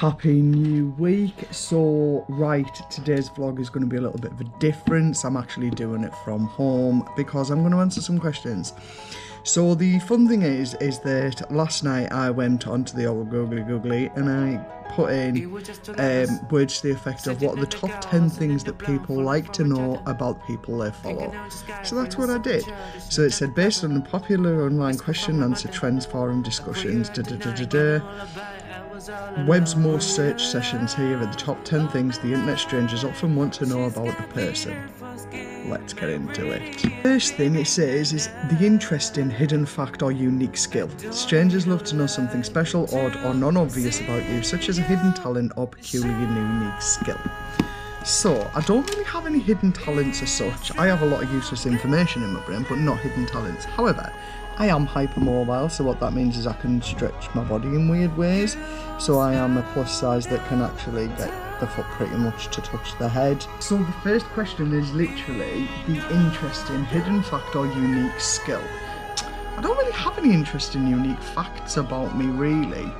Happy new week. So right, today's vlog is going to be a little bit of a difference. I'm actually doing it from home because I'm going to answer some questions. So the fun thing is that last night I went onto the old googly and I put in words to the effect of what are the top 10 things that people like to know about people they follow. So that's what I did. So it said, based on the popular online question and answer trends, forum discussions, Webb's most search sessions. Here are the top 10 things the internet strangers often want to know about a person. Let's get into it. First thing it says is the interesting hidden fact or unique skill. Strangers love to know something special, odd or non-obvious about you, such as a hidden talent or peculiar unique skill. So, I don't really have any hidden talents as such. I have a lot of useless information in my brain, but not hidden talents. However, I am hypermobile, so what that means is I can stretch my body in weird ways. So I am a plus size that can actually get the foot pretty much to touch the head. So the first question is literally the interesting hidden fact or unique skill. I don't really have any interesting unique facts about me really,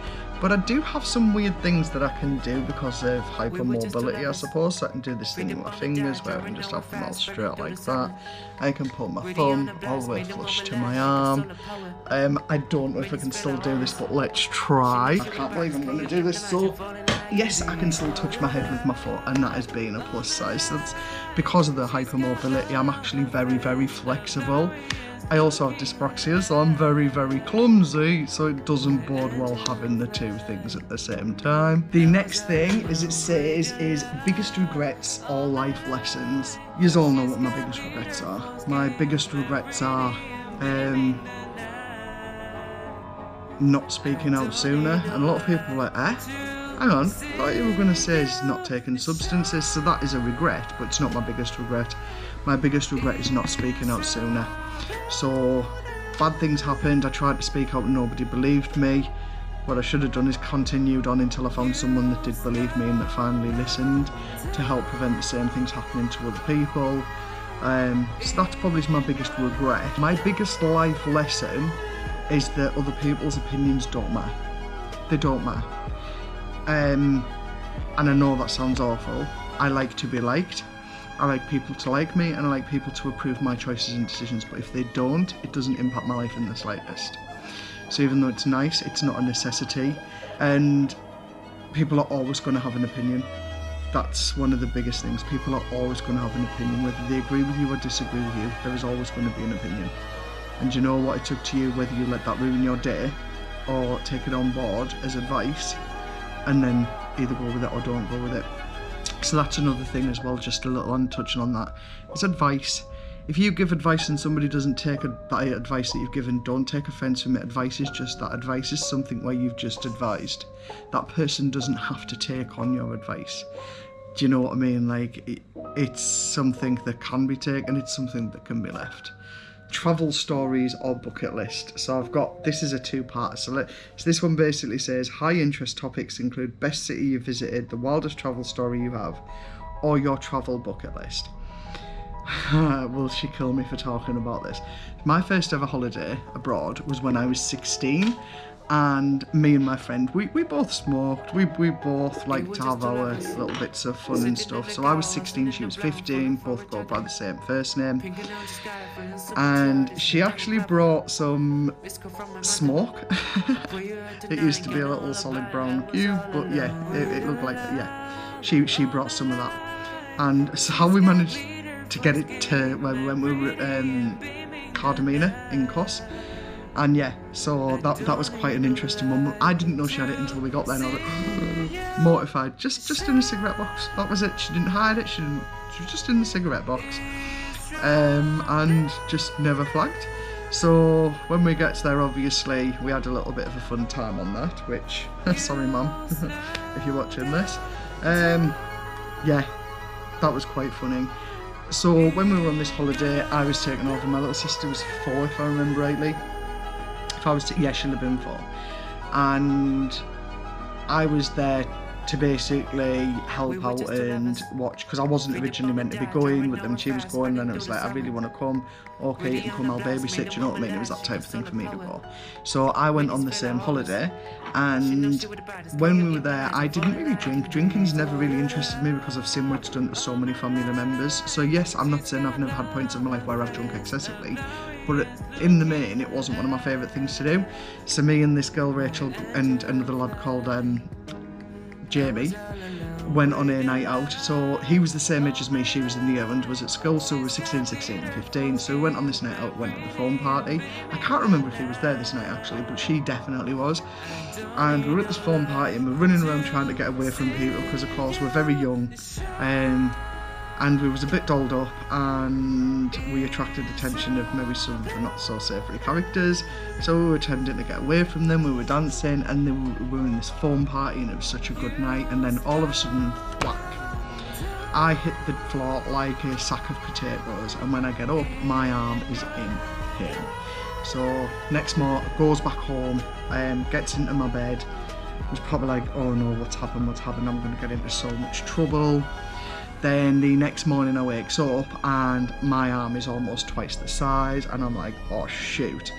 but I do have some weird things that I can do because of hypermobility, I suppose. So I can do this thing with my fingers where I can just have them all straight like that. I can put my thumb all the way flush to my arm. I don't know if I can still do this, but let's try. I can't believe I'm going to do this. So yes, I can still touch my head with my foot, and that is being a plus size. So that's because of the hypermobility. I'm actually very, very flexible. I also have dyspraxia, so I'm very, very clumsy, so it doesn't bode well having the two things at the same time. The next thing, as it says, is biggest regrets or life lessons. You all know what my biggest regrets are. My biggest regrets are not speaking out sooner, and a lot of people are like, hang on, I thought you were going to say is not taking substances, so that is a regret, but it's not my biggest regret. My biggest regret is not speaking out sooner. So, bad things happened, I tried to speak out and nobody believed me. What I should have done is continued on until I found someone that did believe me and that finally listened to help prevent the same things happening to other people. So that's probably my biggest regret. My biggest life lesson is that other people's opinions don't matter. They don't matter. And I know that sounds awful. I like to be liked. I like people to like me, and I like people to approve my choices and decisions, but if they don't, it doesn't impact my life in the slightest. So even though it's nice, it's not a necessity, and people are always going to have an opinion. That's one of the biggest things. People are always going to have an opinion, whether they agree with you or disagree with you, there is always going to be an opinion. And you know what, it's up to you whether you let that ruin your day or take it on board as advice and then either go with it or don't go with it. So that's another thing as well, just a little on touching on that. It's advice. If you give advice and somebody doesn't take that advice that you've given, don't take offence from it. Advice is just that. Advice is something where you've just advised. That person doesn't have to take on your advice. Do you know what I mean? Like, it's something that can be taken, it's something that can be left. Travel stories or bucket list. So I've got, this is a two-part. So this one basically says, high interest topics include best city you visited, the wildest travel story you have, or your travel bucket list. Will she kill me for talking about this? My first ever holiday abroad was when I was 16, and me and my friend, we both smoked, we both like to have our little bits of fun and stuff. So I was 16, she was 15, both go by the same first name, and she actually brought some smoke. It used to be a little solid brown cube, but yeah, it looked like that. Yeah, she brought some of that, and so how we managed to get it to where we went, we were Cartagena in Kos. And yeah, so that was quite an interesting moment. I didn't know she had it until we got there, and I was like, mortified. Just in a cigarette box. That was it. She didn't hide it. She was just in the cigarette box, and just never flagged. So when we get there, obviously we had a little bit of a fun time on that. Which, sorry, Mum, if you're watching this. Yeah, that was quite funny. So when we were on this holiday, I was taken over. My little sister was 4, if I remember rightly. Yeah, she'll have been 4, and I was there to basically help out and watch, because I wasn't originally meant to be going with them. She was going, and it was like, I really want to come. Okay, you can come, I'll babysit. Do you know what I mean? It was that type of thing for me to go. So I went on the same holiday, and when we were there, I didn't really drink. Drinking's never really interested me because I've seen what it's done to so many family members. So yes, I'm not saying I've never had points in my life where I've drunk excessively, but in the main, it wasn't one of my favourite things to do. So me and this girl Rachel and another lad called Jamie went on a night out. So he was the same age as me, she was in the year and was at school, so we were 16, 16 and 15. So we went on this night out, went to the foam party. I can't remember if he was there this night actually, but she definitely was. And we were at this foam party and we were running around trying to get away from people because of course we're very young, and we was a bit dolled up, and we attracted attention of maybe some of the not so savoury characters, so we were tending to get away from them. We were dancing, and then we were in this foam party, and it was such a good night. And then all of a sudden, whack, I hit the floor like a sack of potatoes, and when I get up, my arm is in pain. So next morning, goes back home, gets into my bed, was probably like, oh no, what's happened, I'm going to get into so much trouble. Then the next morning I wakes up and my arm is almost twice the size, and I'm like, oh shoot.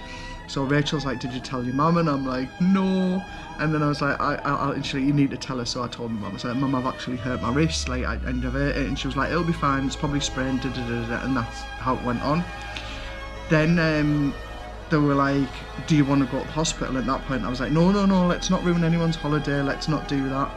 So Rachel's like, did you tell your mum? And I'm like, no. And then I was like, actually, you need to tell her. So I told my mum, I was like, Mum, I've actually hurt my wrist, like I injured it. And she was like, it'll be fine, it's probably sprained, da, da, da, da. And that's how it went on. Then they were like, do you want to go to the hospital? At that point I was like, no, let's not ruin anyone's holiday, let's not do that.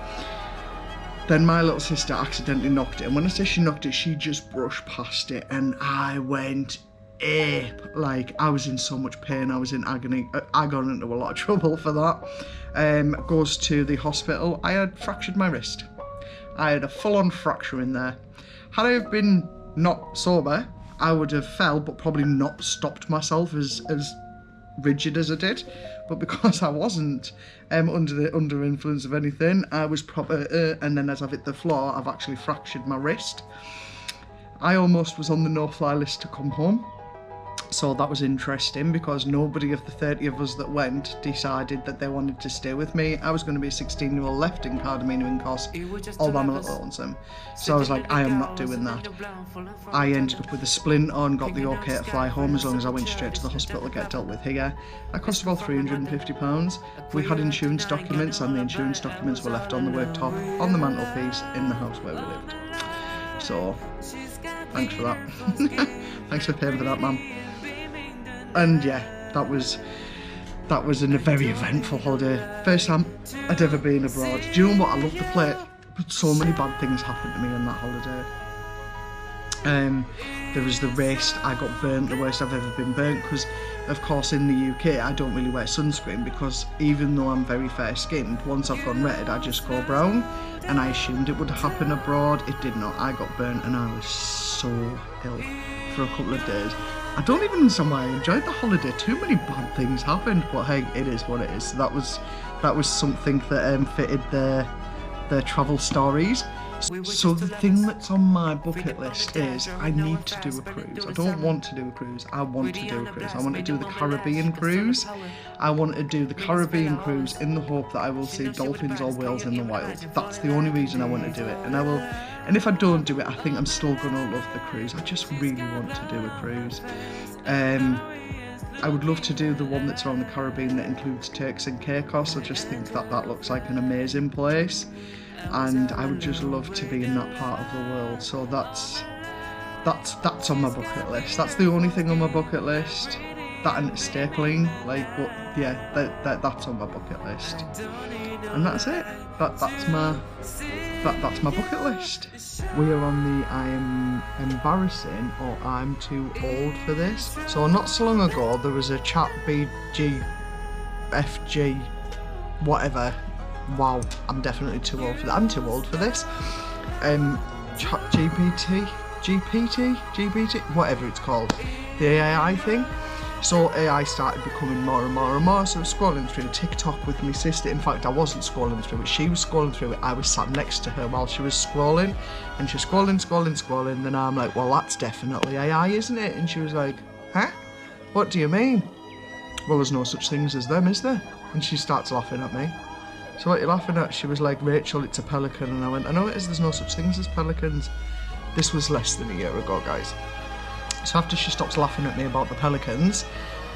Then my little sister accidentally knocked it, and when I say she knocked it, she just brushed past it, and I went ape. Like, I was in so much pain, I was in agony. I got into a lot of trouble for that. Goes to the hospital. I had fractured my wrist. I had a full-on fracture in there. Had I have been not sober, I would have fell, but probably not stopped myself as rigid as I did. But because I wasn't under influence of anything, I was proper, and then as I've hit the floor, I've actually fractured my wrist. I almost was on the no-fly list to come home. So that was interesting, because nobody of the 30 of us that went decided that they wanted to stay with me. I was going to be a 16-year-old left in Cardamina in Kos, all by my little lonesome. So I was like, I am not doing that. I ended up with a splint on, got the okay to fly home as long as I went straight to the hospital to get dealt with here. That cost about £350. We had insurance documents, and the insurance documents were left on the worktop, on the mantelpiece, in the house where we lived. So, thanks for that. Thanks for paying for that, Mum. And yeah, that was a very eventful holiday. First time I'd ever been abroad. Do you know what? I love the place, but so many bad things happened to me on that holiday. There was the wrist. I got burnt, the worst I've ever been burnt, because of course in the UK I don't really wear sunscreen, because even though I'm very fair skinned, once I've gone red I just go brown, and I assumed it would happen abroad. It did not. I got burnt and I was so ill for a couple of days. I don't even understand why I enjoyed the holiday. Too many bad things happened, but hey, it is what it is. So that was something that fitted their travel stories. So the thing that's on my bucket list is I need to do a cruise. I don't want to do a cruise, I want to do a cruise. I want to do the Caribbean cruise. I want to do the Caribbean cruise in the hope that I will see dolphins or whales in the wild. That's the only reason I want to do it. And if I don't do it, I think I'm still going to love the cruise. I just really want to do a cruise. I would love to do the one that's around the Caribbean that includes Turks and Caicos. I just think that looks like an amazing place, and I would just love to be in that part of the world. So that's on my bucket list. That's the only thing on my bucket list. That and stapling, but yeah, that's on my bucket list, and that's it. That's my bucket list. We are on the I am embarrassing or I'm too old for this. So not so long ago there was a chat BG FG whatever. Wow, I'm definitely too old for that. I'm too old for this. Chat GPT, whatever it's called, the AI thing. So AI started becoming more and more and more, so I was scrolling through TikTok with my sister. In fact, I wasn't scrolling through it, she was scrolling through it. I was sat next to her while she was scrolling, and she was scrolling, then I'm like, well, that's definitely AI, isn't it? And she was like, huh? What do you mean? Well, there's no such things as them, is there? And she starts laughing at me. So what are you laughing at? She was like, Rachel, it's a pelican. And I went, I know it is, there's no such things as pelicans. This was less than a year ago, guys. So after she stops laughing at me about the pelicans,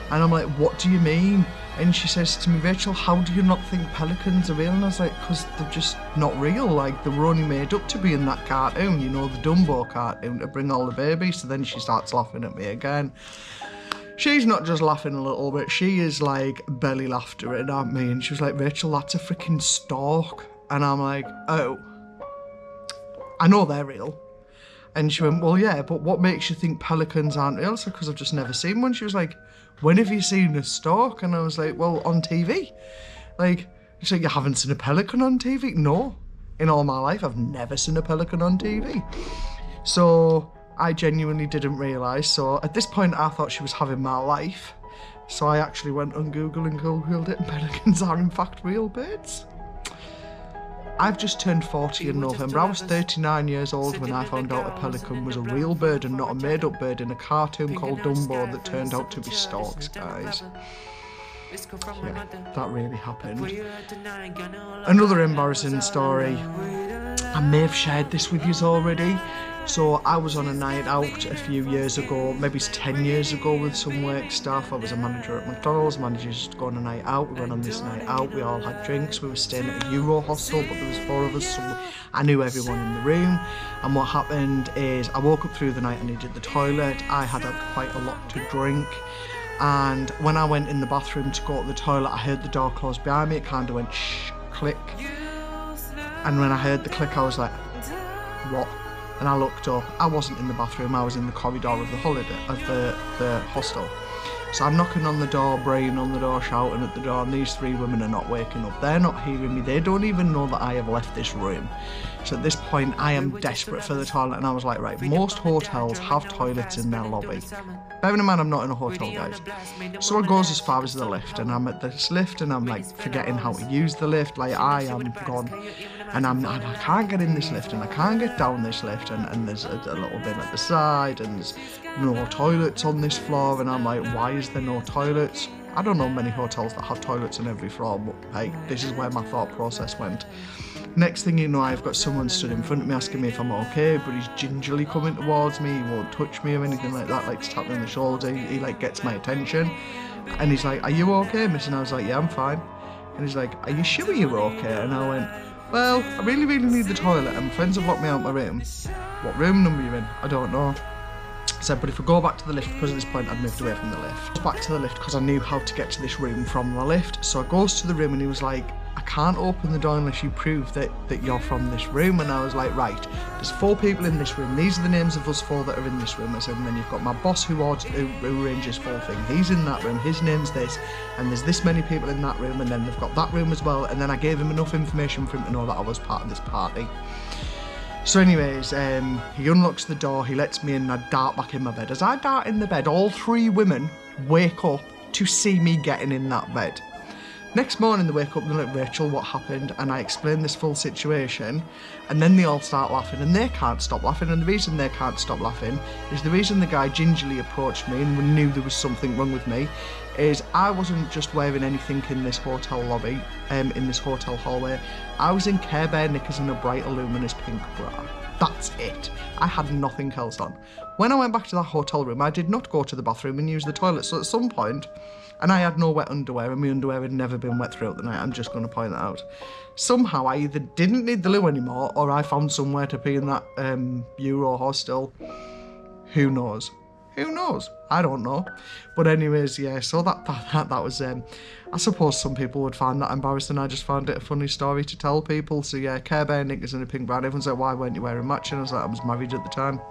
and I'm like, what do you mean? And she says to me, Rachel, how do you not think pelicans are real? And I was like, because they're just not real. Like, they were only made up to be in that cartoon, you know, the Dumbo cartoon, to bring all the babies. So then she starts laughing at me again. She's not just laughing a little bit, she is like belly laughter at me. And she was like, Rachel, that's a freaking stork. And I'm like, oh, I know they're real. And she went, well, yeah, but what makes you think pelicans aren't real? So, because I've just never seen one. She was like, when have you seen a stork? And I was like, well, on TV. Like, she's like, you haven't seen a pelican on TV? No. In all my life, I've never seen a pelican on TV. So I genuinely didn't realise. So at this point, I thought she was having my life. So I actually went on Google and Googled it, and pelicans are in fact real birds. I've just turned 40 in November. I was 39 years old when I found out a pelican was a real bird and not a made-up bird in a cartoon called Dumbo that turned out to be storks, guys. Yeah, that really happened. Another embarrassing story. I may have shared this with you already. So I was on a night out a few years ago, maybe it's 10 years ago, with some work staff. I was a manager at McDonald's, managers to go on a night out. We went on this night out, we all had drinks, we were staying at a Euro hostel, but there was 4 of us, so I knew everyone in the room. And what happened is I woke up through the night, I needed the toilet, I had quite a lot to drink. And when I went in the bathroom to go to the toilet, I heard the door close behind me, it kind of went shh, click. And when I heard the click, I was like, what? And I looked up, I wasn't in the bathroom, I was in the corridor of the hostel. So I'm knocking on the door, braying on the door, shouting at the door, and these 3 women are not waking up. They're not hearing me, they don't even know that I have left this room. So at this point, I am desperate for the toilet, and I was like, right, most hotels have toilets in their lobby. Bearing in mind, I'm not in a hotel, guys. So I goes as far as the lift, and I'm at this lift, and I'm like forgetting how to use the lift, like I am gone. And I can't get in this lift, and I can't get down this lift, and there's a little bin at the side, and there's no toilets on this floor, and I'm like, why is there no toilets? I don't know many hotels that have toilets on every floor, but hey, this is where my thought process went. Next thing you know, I've got someone stood in front of me asking me if I'm okay, but he's gingerly coming towards me, he won't touch me or anything like that, like tap me on the shoulder, he like gets my attention, and he's like, are you okay, miss? And I was like, yeah, I'm fine. And he's like, are you sure you're okay? And I went, well, I really need the toilet, and my friends have locked me out my room. What room number are you in? I don't know. I said, but if we go back to the lift, because at this point I'd moved away from the lift. Back to the lift because I knew how to get to this room from the lift. So I goes to the room and he was like, I can't open the door unless you prove that you're from this room. And I was like, right, there's 4 people in this room. These are the names of us 4 that are in this room. I said, and then you've got my boss who arranges 4 things. He's in that room, his name's this, and there's this many people in that room, and then they've got that room as well. And then I gave him enough information for him to know that I was part of this party. So anyways, he unlocks the door, he lets me in, and I dart back in my bed. As I dart in the bed, all 3 women wake up to see me getting in that bed. Next morning they wake up and they're like, Rachel, what happened? And I explain this full situation, and then they all start laughing, and they can't stop laughing, and the reason they can't stop laughing is the reason the guy gingerly approached me and knew there was something wrong with me is I wasn't just wearing anything in this hotel lobby, in this hotel hallway. I was in Care Bear knickers and a bright luminous pink bra. That's it. I had nothing else on. When I went back to that hotel room, I did not go to the bathroom and use the toilet. So at some point, and I had no wet underwear, and my underwear had never been wet throughout the night, I'm just going to point that out. Somehow I either didn't need the loo anymore, or I found somewhere to pee in that Euro hostel. Who knows? Who knows? I don't know. But anyways, yeah, so that was, I suppose some people would find that embarrassing. I just found it a funny story to tell people. So yeah, Care Bear knickers and a pink bra. Everyone's like, why weren't you wearing matching? I was like, I was married at the time.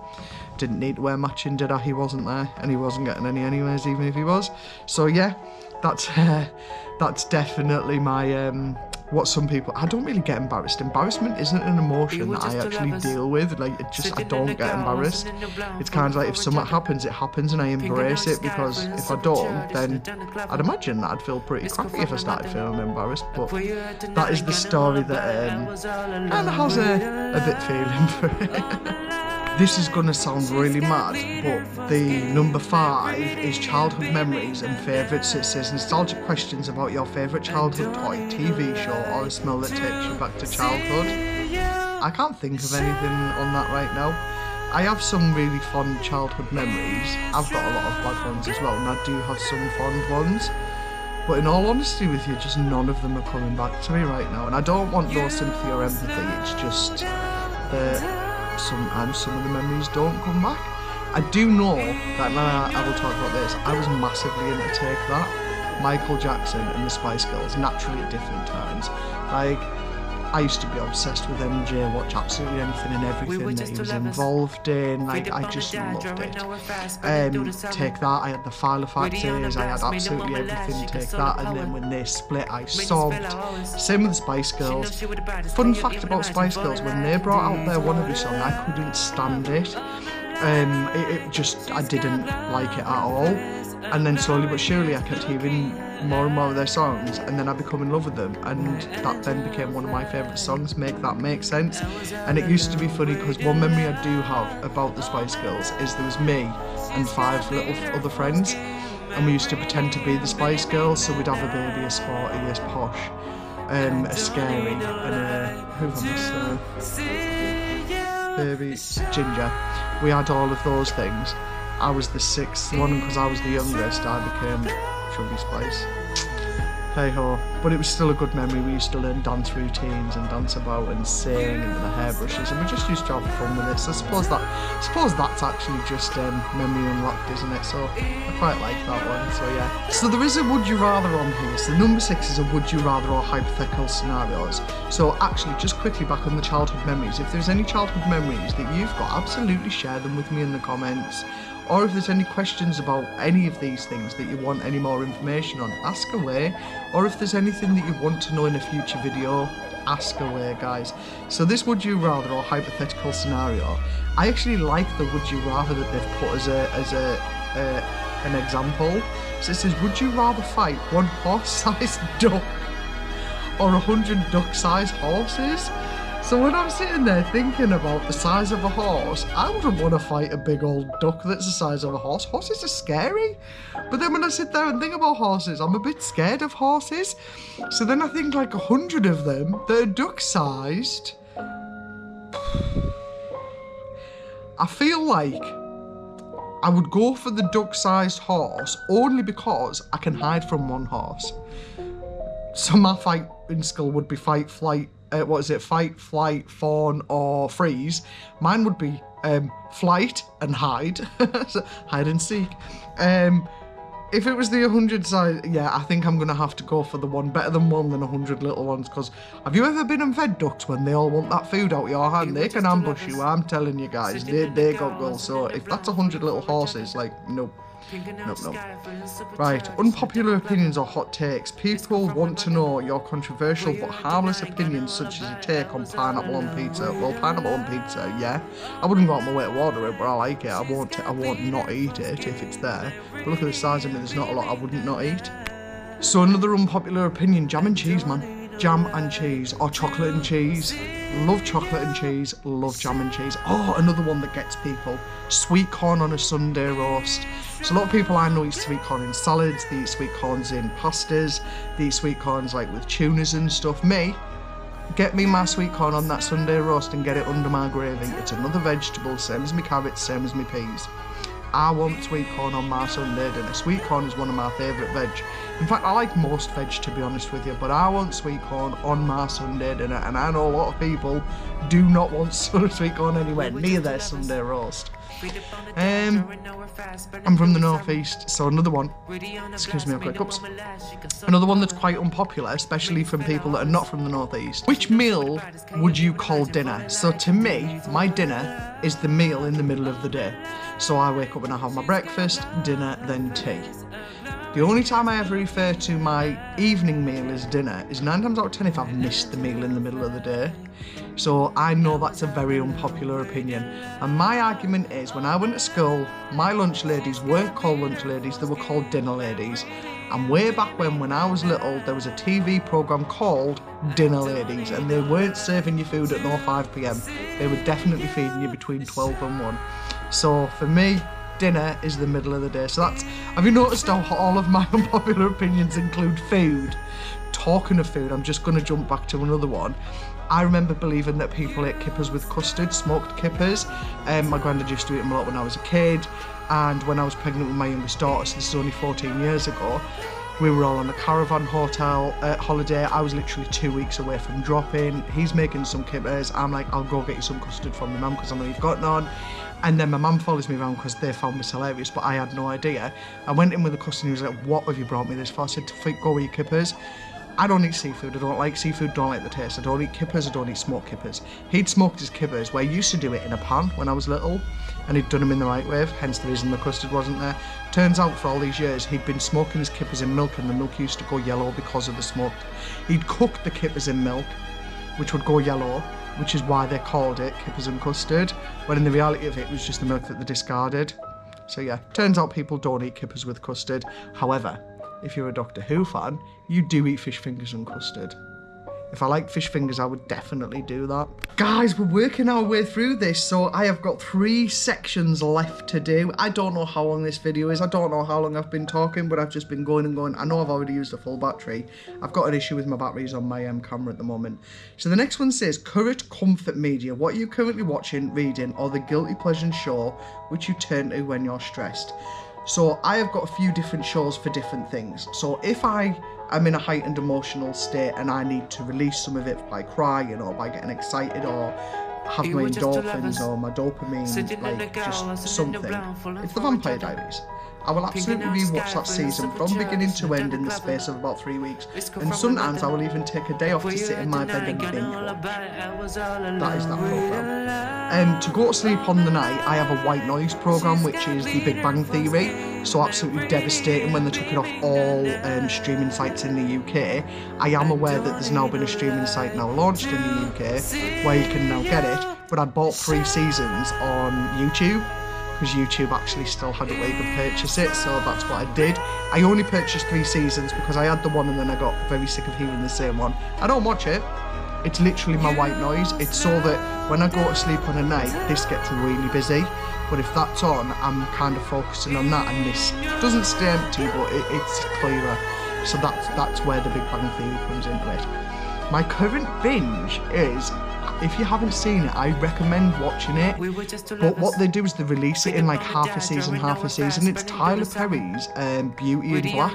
Didn't need to wear matching, did I? He wasn't there, and he wasn't getting any anyways, even if he was. So yeah, that's definitely my, what some people, I don't really get embarrassed. Embarrassment isn't an emotion that I actually deal with. Like, I don't get embarrassed. It's kind of like if something happens, it happens, and I embrace it, because if I don't, then I'd imagine that I'd feel pretty crappy if I started feeling embarrassed. But that is the story that kind of has a bit feeling for it. This is gonna sound really mad, but the number 5 is childhood memories and favourites. It says nostalgic questions about your favourite childhood toy, TV show, or a smell that takes you back to childhood. I can't think of anything on that right now. I have some really fond childhood memories. I've got a lot of bad ones as well, and I do have some fond ones. But in all honesty with you, just none of them are coming back to me right now. And I don't want no sympathy or empathy, it's just that sometimes some of the memories don't come back. I do know that, and I will talk about this, I was massively into Take That, Michael Jackson and the Spice Girls, naturally at different times. Like, I used to be obsessed with MJ, watch absolutely anything and everything that he was involved in. Like, I just loved it. Take That, I had the File of Facts, I had absolutely everything Take That, and then when they split, I sobbed. Same with the Spice Girls. Fun fact about Spice Girls, when they brought out their Wannabe song, I couldn't stand it. I didn't like it at all. And then slowly but surely I kept hearing more and more of their songs, and then I became in love with them, and that then became one of my favourite songs, Make That Make Sense. And it used to be funny because one memory I do have about the Spice Girls is there was me and 5 little other friends, and we used to pretend to be the Spice Girls. So we'd have a baby, a sporty, a posh, a scary, and who am I missing? Baby Ginger. We had all of those things. I was the 6th one because I was the youngest. I became Chubby Spice. Hey ho. But it was still a good memory. We used to learn dance routines and dance about and sing and the hairbrushes, and we just used to have fun with it. So I suppose that's actually just memory unlocked, isn't it? So I quite like that one. So yeah. So there is a would you rather on here. So number 6 is a would you rather or hypothetical scenarios. So actually, just quickly back on the childhood memories. If there's any childhood memories that you've got, absolutely share them with me in the comments. Or if there's any questions about any of these things that you want any more information on, ask away. Or if there's anything that you want to know in a future video, ask away, guys. So this would you rather or hypothetical scenario, I actually like the would you rather that they've put as an example. So it says, would you rather fight 1 horse-sized duck or 100 duck-sized horses? So when I'm sitting there thinking about the size of a horse, I wouldn't want to fight a big old duck that's the size of a horse. Horses are scary. But then when I sit there and think about horses, I'm a bit scared of horses. So then I think like 100 of them that are duck-sized. I feel like I would go for the duck-sized horse only because I can hide from 1 horse. So my fighting skill would be fight, flight, fight, flight, fawn, or freeze. Mine would be flight and hide. So, hide and seek. If it was the 100 size, yeah, I think I'm going to have to go for the one. Better than 1 than 100 little ones. Because have you ever been and fed ducks when they all want that food out of your hand? They can ambush you, I'm telling you guys. They got goals. So if that's 100 little horses, like, nope. Nope. Right, unpopular opinions or hot takes. People want to know your controversial but harmless opinions, such as your take on pineapple on pizza. Well, pineapple on pizza, yeah. I wouldn't go out my way to order it, but I like it. I won't not eat it if it's there. But look at the size of it, there's not a lot I wouldn't not eat. So another unpopular opinion, jam and cheese, man. Jam and cheese, or chocolate and cheese. Love chocolate and cheese, love jam and cheese. Oh, another one that gets people. Sweet corn on a Sunday roast. So a lot of people I know eat sweet corn in salads, they eat sweet corns in pastas, they eat sweet corns like with tunas and stuff. Me, get me my sweet corn on that Sunday roast and get it under my gravy. It's another vegetable, same as my carrots, same as my peas. I want sweet corn on my Sunday dinner. Sweet corn is one of my favourite veg. In fact, I like most veg, to be honest with you, but I want sweet corn on my Sunday dinner, and I know a lot of people do not want sweet corn anywhere near their Sunday roast. I'm from the northeast, so another one, excuse me, I've got cups. Another one that's quite unpopular, especially from people that are not from the northeast. Which meal would you call dinner? So to me, my dinner is the meal in the middle of the day. So I wake up and I have my breakfast, dinner, then tea. The only time I ever refer to my evening meal as dinner is 9 times out of 10 if I've missed the meal in the middle of the day. So I know that's a very unpopular opinion. And my argument is, when I went to school, my lunch ladies weren't called lunch ladies, they were called dinner ladies. And way back when I was little, there was a TV programme called dinner ladies, and they weren't serving you food at no 5 p.m. They were definitely feeding you between 12 and 1. So for me, dinner is the middle of the day. So that's, have you noticed how all of my unpopular opinions include food? Talking of food, I'm just going to jump back to another one. I remember believing that people ate kippers with custard, smoked kippers. My granddad used to eat them a lot when I was a kid, and when I was pregnant with my youngest daughter, so this is only 14 years ago, we were all on a caravan hotel holiday. I was literally 2 weeks away from dropping. He's making some kippers. I'm like, I'll go get you some custard from your mum because I know you've got none. And then my mum follows me around because they found this hilarious, but I had no idea. I went in with the custard and he was like, what have you brought me this for? I said, to go with your kippers. I don't eat seafood, I don't like seafood, don't like the taste. I don't eat kippers, I don't eat smoked kippers. He'd smoked his kippers where I used to do it in a pan when I was little, and he'd done them in the microwave, hence the reason the custard wasn't there. Turns out for all these years, he'd been smoking his kippers in milk, and the milk used to go yellow because of the smoke. He'd cooked the kippers in milk, which would go yellow, which is why they called it kippers and custard, when in the reality of it, it was just the milk that they discarded. So yeah, turns out people don't eat kippers with custard. However, if you're a Doctor Who fan, you do eat fish fingers and custard. If I liked fish fingers, I would definitely do that. Guys, we're working our way through this, so I have got 3 sections left to do. I don't know how long this video is. I don't know how long I've been talking, but I've just been going and going. I know I've already used a full battery. I've got an issue with my batteries on my camera at the moment. So the next one says, current comfort media. What are you currently watching, reading, or the guilty pleasure show which you turn to when you're stressed? So I have got a few different shows for different things. So if I'm in a heightened emotional state and I need to release some of it by crying or by getting excited or have my endorphins or my dopamine, like just something, it's The Vampire Diaries. I will absolutely rewatch that season from beginning to end in the space of about 3 weeks, and sometimes I will even take a day off to sit in my bed and binge watch. That is that programme. To go to sleep on the night, I have a white noise programme, which is The Big Bang Theory, so absolutely devastating when they took it off all streaming sites in the UK. I am aware that there's now been a streaming site now launched in the UK where you can now get it, but I bought 3 seasons on YouTube, because YouTube actually still had it where you could purchase it, so that's what I did. I only purchased 3 seasons because I had the one and then I got very sick of hearing the same one. I don't watch it. It's literally my white noise. It's so that when I go to sleep on a night, this gets really busy. But if that's on, I'm kind of focusing on that, and this doesn't stay empty, but it's clearer. So that's where the Big Bang Theory comes into it. My current binge is, if you haven't seen it, I recommend watching it. But what they do is they release it in like half a season. It's Tyler Perry's Beauty in Black.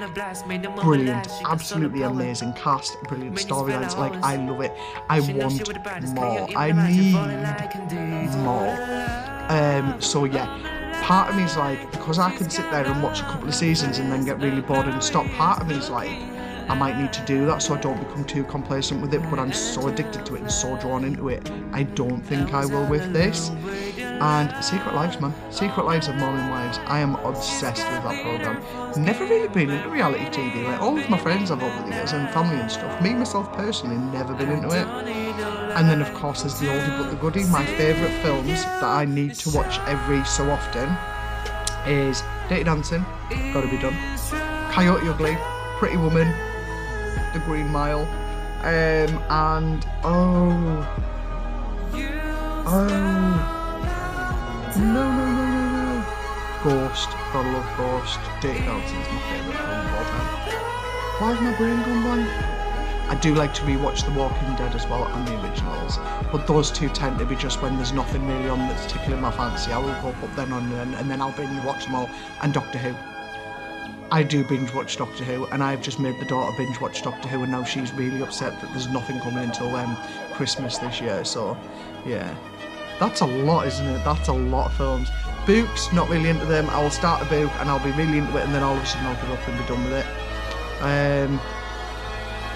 Brilliant, absolutely amazing cast, brilliant storylines. Like, I love it. I want more. I need more. So yeah, part of me is like, because I can sit there and watch a couple of seasons and then get really bored and stop, part of me is like, I might need to do that so I don't become too complacent with it, but I'm so addicted to it and so drawn into it, I don't think I will with this. And Secret Lives, man. Secret Lives of Mormon Wives. I am obsessed with that programme. Never really been into reality TV. Like, all of my friends have over the years and family and stuff. Me, myself personally, never been into it. And then, of course, there's the oldie but the goodie. My favourite films that I need to watch every so often is Dirty Dancing, gotta be done, Coyote Ugly, Pretty Woman, The Green Mile, and no, Ghost. Gotta love Ghost. Dirty Dancing is my favourite film of all time. Why has my brain gone blank? I do like to rewatch The Walking Dead as well, and the originals, but those two tend to be just when there's nothing really on that's tickling my fancy. I will go up then on and then I'll binge watch them all. And Doctor Who. I do binge watch Doctor Who, and I've just made the daughter binge watch Doctor Who, and now she's really upset that there's nothing coming until Christmas this year. So yeah, that's a lot, isn't it? That's a lot of films. Books, not really into them. I will start a book and I'll be really into it, and then all of a sudden I'll give up and be done with it.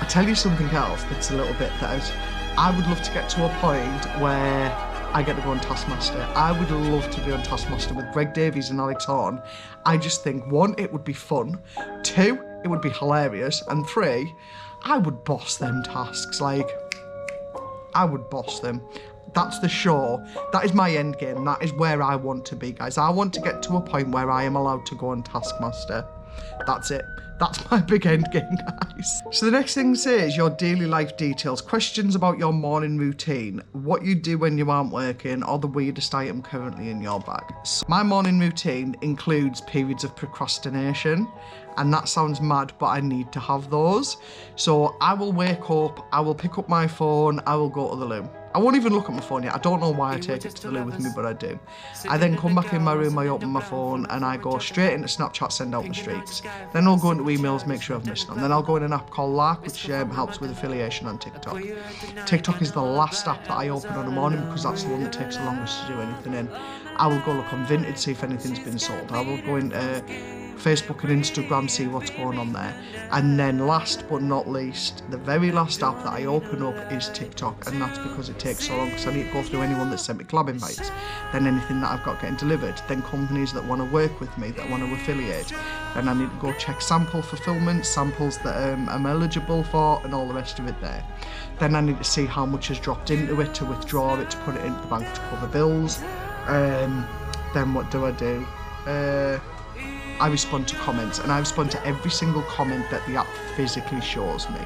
I'll tell you something else that's a little bit that I would love to get to a point where I get to go on Taskmaster. I would love to be on Taskmaster with Greg Davies and Alex Horne. I just think, 1, it would be fun. 2, it would be hilarious. And 3, I would boss them tasks. Like, I would boss them. That's the show. That is my end game. That is where I want to be, guys. I want to get to a point where I am allowed to go on Taskmaster. That's it. That's my big end game, guys. So the next thing says your daily life details, questions about your morning routine, what you do when you aren't working, or the weirdest item currently in your bag. So my morning routine includes periods of procrastination, and that sounds mad, but I need to have those. So I will wake up, I will pick up my phone, I will go to the loo. I won't even look at my phone yet. I don't know why I take it to the loo with me, but I do. I then come back in my room, I open my phone, and I go straight into Snapchat, send out my streaks. Then I'll go into emails, make sure I've missed them. Then I'll go in an app called Lark, which helps with affiliation on TikTok. TikTok is the last app that I open on the morning because that's the one that takes the longest to do anything in. I will go look on Vinted, see if anything's been sold. I will go into Facebook and Instagram, see what's going on there. And then last but not least, the very last app that I open up is TikTok, and that's because it takes so long because I need to go through anyone that sent me collab invites, then anything that I've got getting delivered, then companies that want to work with me, that want to affiliate, then I need to go check sample fulfillment, samples that I'm eligible for, and all the rest of it there. Then I need to see how much has dropped into it to withdraw it, to put it into the bank to cover bills. Then what do? I respond to comments, and I respond to every single comment that the app physically shows me.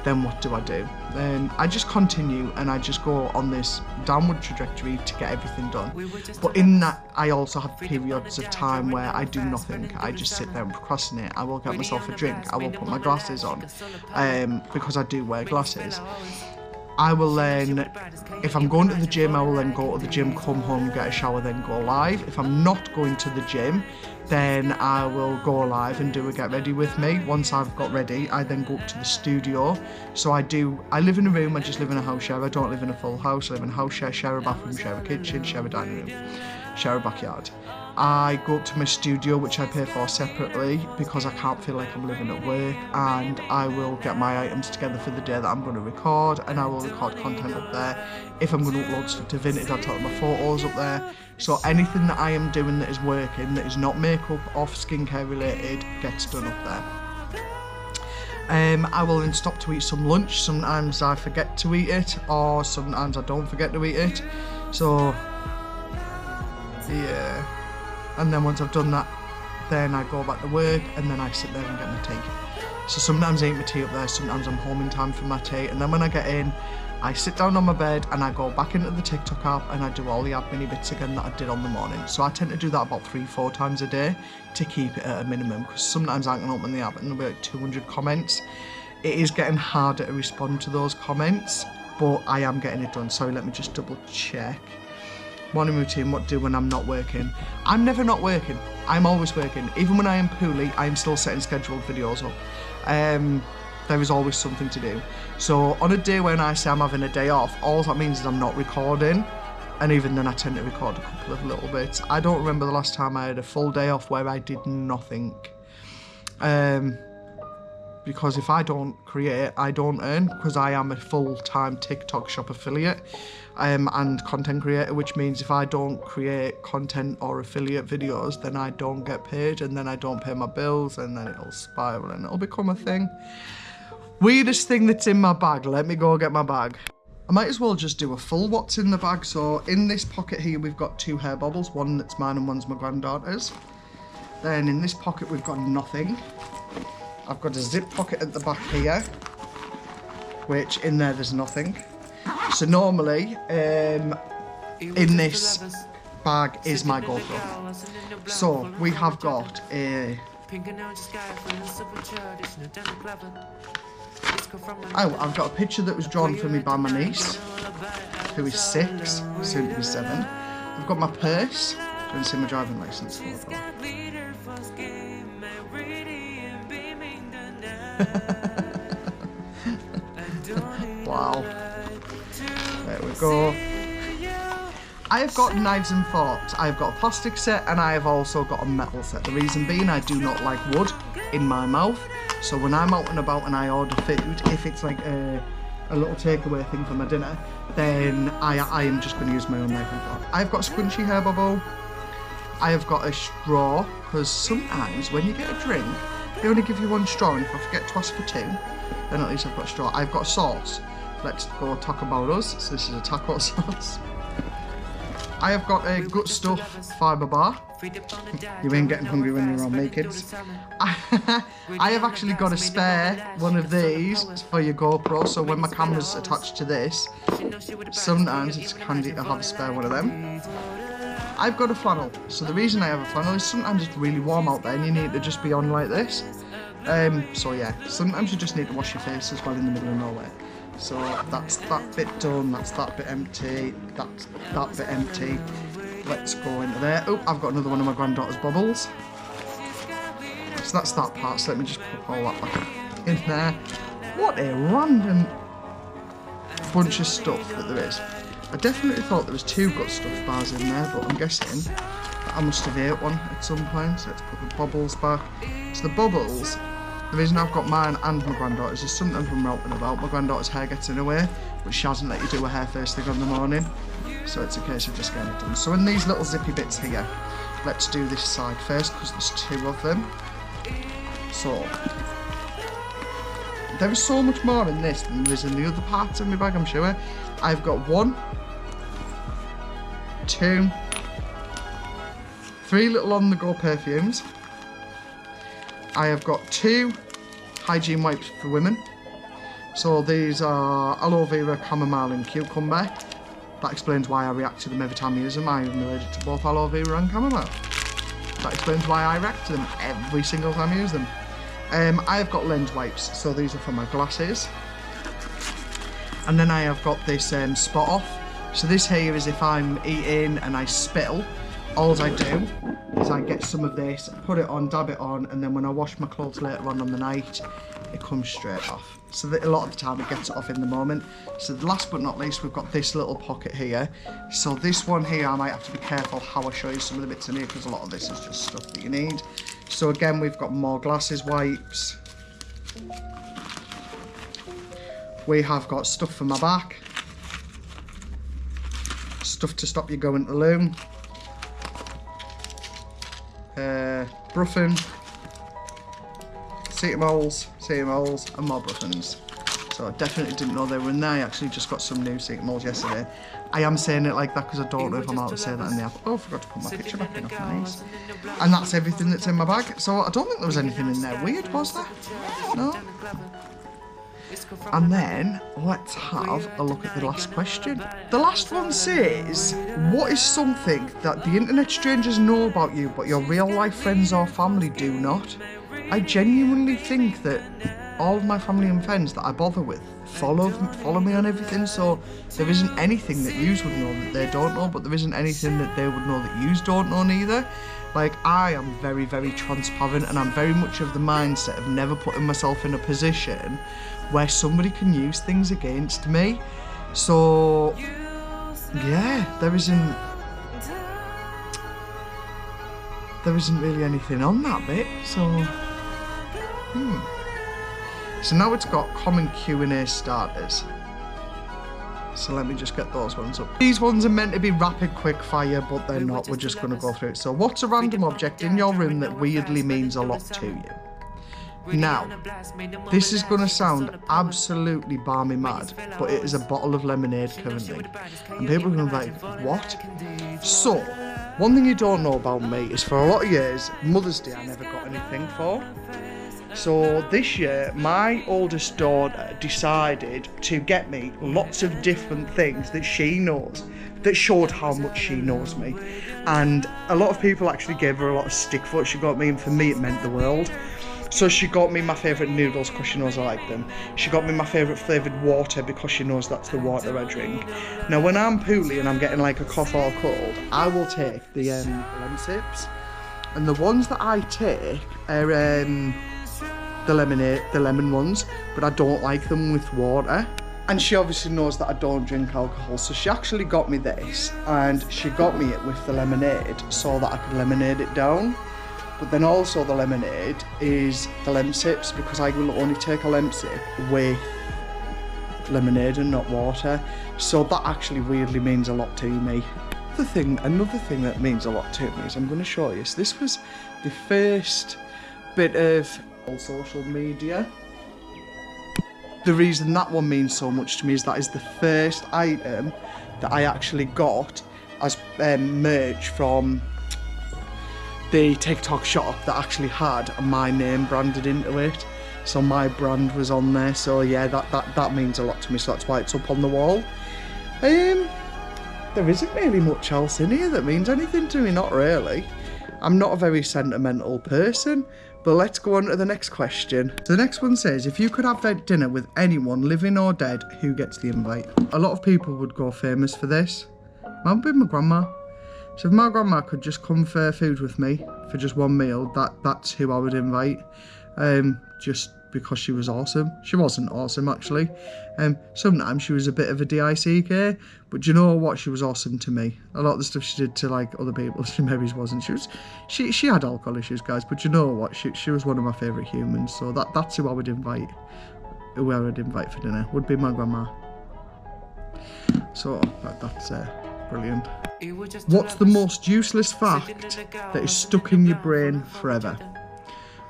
Then what do? Then I just continue, and I just go on this downward trajectory to get everything done. But in that, I also have periods of time where I do nothing. I just sit there and procrastinate. I will get myself a drink. I will put my glasses on, because I do wear glasses. I will then, if I'm going to the gym, I will then go to the gym, come home, get a shower, then go live. If I'm not going to the gym, then I will go live and do a get ready with me. Once I've got ready, I then go up to the studio. So I live in a room, I just live in a house share. I don't live in a full house. I live in a house share, share a bathroom, share a kitchen, share a dining room, share a backyard. I go up to my studio, which I pay for separately because I can't feel like I'm living at work, and I will get my items together for the day that I'm going to record, and I will record content up there. If I'm going to upload stuff to Vinted, I'll take my photos up there. So anything that I am doing that is working, that is not makeup or skincare related, gets done up there. I will then stop to eat some lunch. Sometimes I forget to eat it, or sometimes I don't forget to eat it. So yeah. And then once I've done that, then I go back to work, and then I sit there and get my tea. So sometimes I eat my tea up there, sometimes I'm home in time for my tea, and then when I get in, I sit down on my bed and I go back into the TikTok app and I do all the admin bits again that I did on the morning. So I tend to do that about 3-4 times a day to keep it at a minimum, because sometimes I can open the app and there'll be like 200 comments. It is getting harder to respond to those comments, but I am getting it done. Sorry, let me just double check. Morning routine, what do when I'm not working? I'm never not working. I'm always working. Even when I am poorly, I'm still setting scheduled videos up. There is always something to do. So on a day when I say I'm having a day off, all that means is I'm not recording. And even then I tend to record a couple of little bits. I don't remember the last time I had a full day off where I did nothing. Because if I don't create, I don't earn, because I am a full-time TikTok shop affiliate and content creator, which means if I don't create content or affiliate videos, then I don't get paid, and then I don't pay my bills, and then it'll spiral and it'll become a thing. Weirdest thing that's in my bag. Let me go get my bag. I might as well just do a full what's in the bag. So in this pocket here, we've got 2 hair bobbles, one that's mine and one's my granddaughter's. Then in this pocket, we've got nothing. I've got a zip pocket at the back here, which in there's nothing. So normally, in this bag is my GoPro. So we have got a... Oh, I've got a picture that was drawn for me by my niece, who is 6, soon to be 7. I've got my purse. Do you want to see my driving license photo? Wow. There we go. I have got knives and forks. I have got a plastic set, and I have also got a metal set. The reason being, I do not like wood in my mouth. So when I'm out and about and I order food, if it's like a little takeaway thing for my dinner, then I am just going to use my own knife and fork. I've got a squishy hair bubble. I have got a straw, because sometimes when you get a drink, they only give you 1 straw, and if I forget to ask for 2, then at least I've got a straw. I've got a sauce. Let's go talk about us. So this is a taco sauce. I have got a Gut Stuff fibre bar. You ain't getting hungry when you're around me, kids. I have actually got a spare one of these for your GoPro, so when my camera's attached to this, sometimes it's handy to have a spare one of them. I've got a flannel, so the reason I have a flannel is sometimes it's really warm out there and you need to just be on like this. So yeah, sometimes you just need to wash your face as well in the middle of nowhere. So that's that bit done, that's that bit empty, that's that bit empty. Let's go into there. Oh, I've got another one of my granddaughter's bubbles. So that's that part, so let me just put all that back in there. What a random bunch of stuff that there is. I definitely thought there was 2 Gut Stuff bars in there, but I'm guessing that I must have ate one at some point. So let's put the bubbles back. So the bubbles, the reason I've got mine and my granddaughter's is sometimes when we're out and about, my granddaughter's hair gets in her way, but she hasn't let you do her hair first thing in the morning. So it's a case of just getting it done. So in these little zippy bits here, let's do this side first because there's 2 of them. So there is so much more in this than there is in the other parts of my bag, I'm sure. I've got 1, 2, 3 little on-the-go perfumes. I have got 2 hygiene wipes for women. So these are aloe vera, chamomile and cucumber. That explains why I react to them every time I use them. I am allergic to both aloe vera and chamomile. That explains why I react to them every single time I use them. I have got lens wipes, so these are for my glasses. And then I have got this spot off. So this here is if I'm eating and I spill, all I do is I get some of this, put it on, dab it on, and then when I wash my clothes later on the night, it comes straight off. So that a lot of the time it gets it off in the moment. So last but not least, we've got this little pocket here. So this one here, I might have to be careful how I show you some of the bits in here because a lot of this is just stuff that you need. So again, we've got more glasses wipes. We have got stuff for my back. Stuff to stop you going to the loo. Bruffin. Cetamols, and more Bruffins. So I definitely didn't know they were in there. I actually just got some new Cetamols yesterday. I am saying it like that because I don't know if I'm allowed to say that in the app. Oh, I forgot to put my picture back in off my knees. And that's everything that's in my bag. So I don't think there was anything in there weird, was there? No? And then let's have a look at the last question. The last one says, what is something that the internet strangers know about you but your real life friends or family do not? I genuinely think that all of my family and friends that I bother with follow me on everything, so there isn't anything that yous would know that they don't know, but there isn't anything that they would know that yous don't know neither. Like, I am very, very transparent, and I'm very much of the mindset of never putting myself in a position where somebody can use things against me. So yeah, there isn't really anything on that bit. So now it's got common Q&A starters. So let me just get those ones up. These ones are meant to be rapid quick fire, but they're not. We're just going to go through it. So what's a random object in your room that weirdly means a lot to you? Now, this is going to sound absolutely balmy mad, but it is a bottle of lemonade currently. And people are going to be like, what? So, one thing you don't know about me is for a lot of years, Mother's Day I never got anything for. So this year, my oldest daughter decided to get me lots of different things that she knows, that showed how much she knows me. And a lot of people actually gave her a lot of stick for what she got me, and for me it meant the world. So she got me my favourite noodles because she knows I like them. She got me my favourite flavoured water because she knows that's the water I drink. Now when I'm poorly and I'm getting like a cough or a cold, I will take the Lemsips. And the ones that I take are the lemon ones, but I don't like them with water. And she obviously knows that I don't drink alcohol, so she actually got me this, and she got me it with the lemonade so that I could lemonade it down. But then also the lemonade is the Lemsips, because I will only take a Lemsip with lemonade and not water. So that actually weirdly means a lot to me. Another thing that means a lot to me is I'm going to show you. So this was the first bit of social media. The reason that one means so much to me is that is the first item that I actually got as merch from the TikTok shop that actually had my name branded into it. So my brand was on there. So yeah, that means a lot to me. So that's why it's up on the wall. There isn't really much else in here that means anything to me, not really. I'm not a very sentimental person, but let's go on to the next question. So the next one says, if you could have dinner with anyone, living or dead, who gets the invite? A lot of people would go famous for this. Might be my grandma. So if my grandma could just come for food with me for just one meal, that's who I would invite. Just because she was awesome. She wasn't awesome, actually. Sometimes she was a bit of a DICK, but you know what? She was awesome to me. A lot of the stuff she did to like other people, she maybe wasn't. She had alcohol issues, guys, but you know what? She was one of my favourite humans. So that's who I would invite. Who I would invite for dinner would be my grandma. So that's brilliant. What's the most useless fact that is stuck in your brain forever?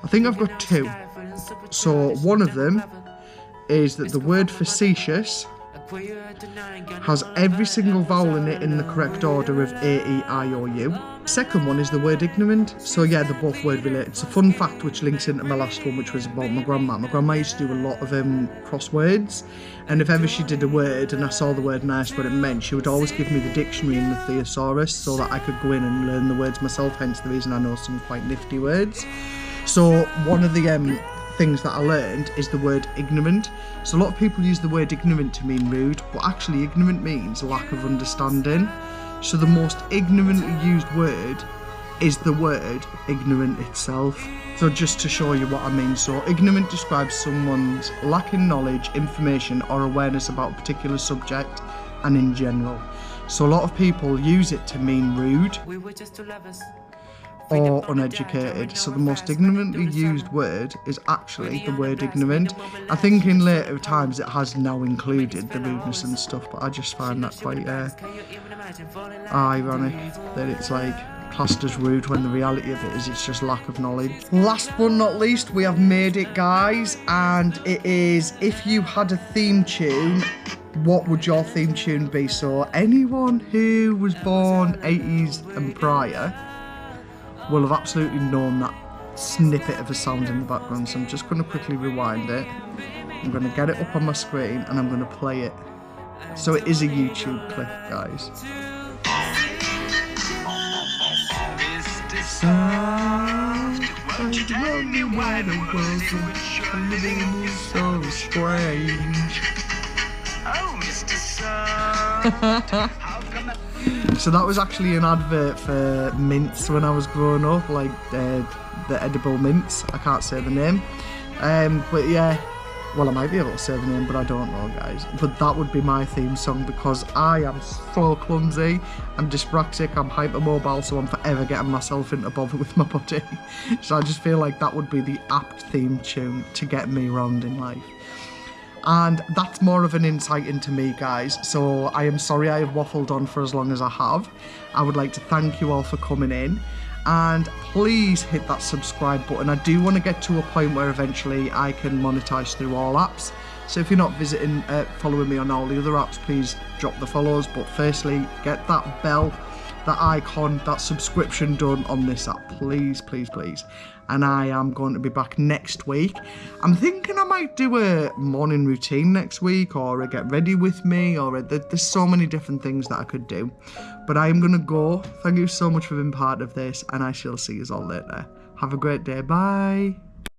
I think I've got two. So one of them is that the word facetious has every single vowel in it in the correct order of A, E, I or U. Second one is the word ignorant. So yeah, they're both word related. It's a fun fact which links into my last one, which was about my grandma. My grandma used to do a lot of crosswords, and if ever she did a word and I saw the word and I asked what it meant, she would always give me the dictionary and the thesaurus so that I could go in and learn the words myself, hence the reason I know some quite nifty words. So one of the things that I learned is the word ignorant. So a lot of people use the word ignorant to mean rude, but actually ignorant means lack of understanding. So the most ignorantly used word is the word ignorant itself. So just to show you what I mean, so ignorant describes someone's lacking knowledge, information or awareness about a particular subject and in general. So a lot of people use it to mean rude or uneducated. So the most ignorantly used word is actually the word ignorant. I think in later times it has now included the rudeness and stuff, but I just find that quite ironic that it's like classed as rude when the reality of it is it's just lack of knowledge. Last but not least, we have made it, guys, and it is, if you had a theme tune, what would your theme tune be? So anyone who was born 80s and prior will have absolutely known that snippet of a sound in the background. So I'm just going to quickly rewind it. I'm going to get it up on my screen and I'm going to play it. So it is a YouTube clip, guys. Mr. Sound, won't you tell me why the world living is so strange? Oh, Mr. Sound. So that was actually an advert for mints when I was growing up, like the edible mints. I can't say the name, but yeah, well I might be able to say the name, but I don't know, guys. But that would be my theme song because I am so clumsy, I'm dyspraxic, I'm hypermobile, so I'm forever getting myself into bother with my body. So I just feel like that would be the apt theme tune to get me round in life. And that's more of an insight into me, guys. So I am sorry I have waffled on for as long as I have. I would like to thank you all for coming in. And please hit that subscribe button. I do want to get to a point where eventually I can monetize through all apps. So if you're not following me on all the other apps, please drop the follows. But firstly, get that bell, that icon, that subscription done on this app. Please, please, please. And I am going to be back next week. I'm thinking I might do a morning routine next week, or a get ready with me, or there's so many different things that I could do. But I am going to go. Thank you so much for being part of this, and I shall see you all later. Have a great day. Bye.